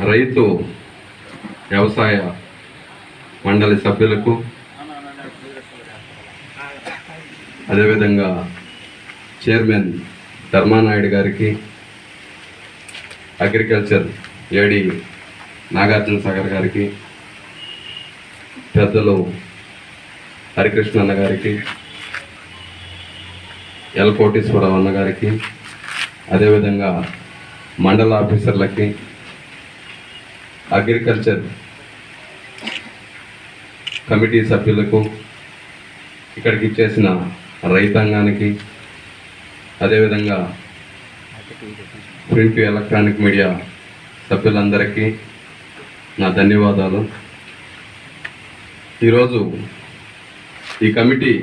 రైతు వ్యవసాయ మండలి సభ్యులకు, అదేవిధంగా చైర్మన్ ధర్మానాయుడు గారికి, అగ్రికల్చర్ ఏడి నాగార్జున సాగర్ గారికి, పెద్దలు హరికృష్ణ అన్న గారికి, ఎల్ కోటేశ్వరరావు అన్న గారికి, అదేవిధంగా మండల ఆఫీసర్లకి, అగ్రికల్చర్ కమిటీ సభ్యులకు, ఇక్కడికి ఇచ్చేసిన రైతాంగానికి, అదేవిధంగా ప్రింట్ ఎలక్ట్రానిక్ మీడియా సభ్యులందరికీ నా ధన్యవాదాలు. ఈరోజు ఈ కమిటీ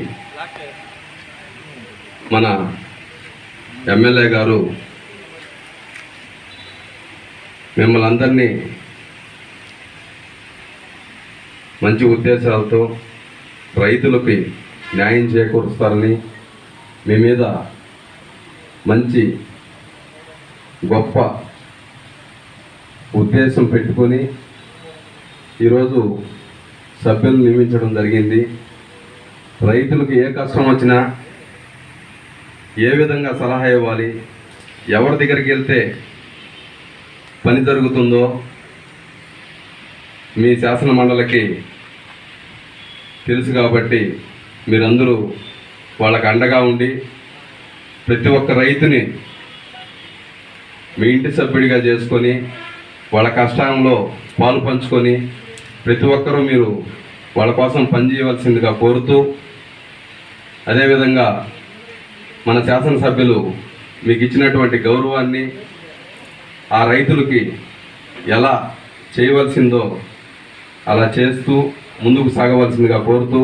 మన ఎమ్మెల్యే గారు మిమ్మల్ని అందరినీ మంచి ఉద్దేశాలతో రైతులకి న్యాయం చేకూరుస్తారని, మీ మీద మంచి గొప్ప ఉద్దేశం పెట్టుకొని ఈరోజు సభ్యులను నియమించడం జరిగింది. రైతులకు ఏ కష్టం వచ్చినా ఏ విధంగా సలహా ఇవ్వాలి, ఎవరి దగ్గరికి వెళ్తే పని జరుగుతుందో మీ శాసన మండలికి తెలుసు. కాబట్టి మీరందరూ వాళ్ళకు అండగా ఉండి ప్రతి ఒక్క రైతుని మీ ఇంటి సభ్యుడిగా చేసుకొని వాళ్ళ కష్టంలో పాలు పంచుకొని ప్రతి ఒక్కరూ మీరు వాళ్ళ కోసం పనిచేయవలసిందిగా కోరుతూ, అదేవిధంగా మన శాసనసభ్యులు మీకు ఇచ్చినటువంటి గౌరవాన్ని ఆ రైతులకి ఎలా చేయవలసిందో అలా చేస్తూ ముందుకు సాగవలసిందిగా కోరుతూ,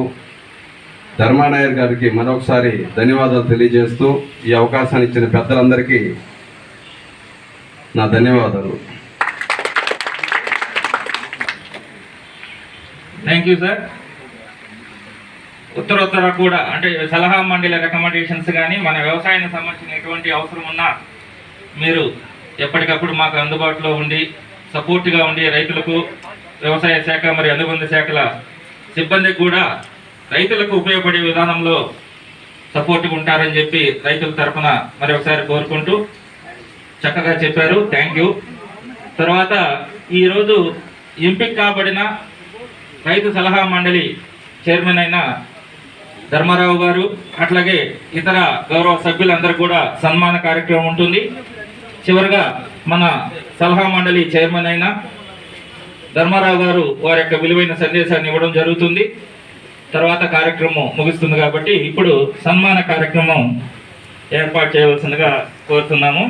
ధర్మానాయర్ గారికి మరొకసారి ధన్యవాదాలు తెలియజేస్తూ ఈ అవకాశాన్ని ఇచ్చిన పెద్దలందరికీ నా ధన్యవాదాలు. Thank you sir. ఉత్తరోత్తర కూడా అంటే సలహా మండలి రికమెండేషన్స్ కానీ మన వ్యవసాయానికి సంబంధించిన ఎటువంటి అవసరం ఉన్నా మీరు ఎప్పటికప్పుడు మాకు అందుబాటులో ఉండి సపోర్ట్గా ఉండి రైతులకు, వ్యవసాయ శాఖ మరియు అనుబంధ శాఖల సిబ్బందికి కూడా రైతులకు ఉపయోగపడే విధానంలో సపోర్ట్గా ఉంటారని చెప్పి రైతుల తరఫున మరి ఒకసారి కోరుకుంటూ చక్కగా చెప్పారు. Thank you. తర్వాత ఈరోజు ఎంపిక కాబడిన రైతు సలహా మండలి చైర్మన్ అయిన ధర్మారావు గారు, అట్లాగే ఇతర గౌరవ సభ్యులందరూ కూడా సన్మాన కార్యక్రమం ఉంటుంది. చివరిగా మన సలహా మండలి చైర్మన్ అయిన ధర్మారావు గారు వారి యొక్క విలువైన సందేశాన్ని ఇవ్వడం జరుగుతుంది. తర్వాత కార్యక్రమం ముగుస్తుంది. కాబట్టి ఇప్పుడు సన్మాన కార్యక్రమం ఏర్పాటు చేయవలసిందిగా కోరుతున్నాము.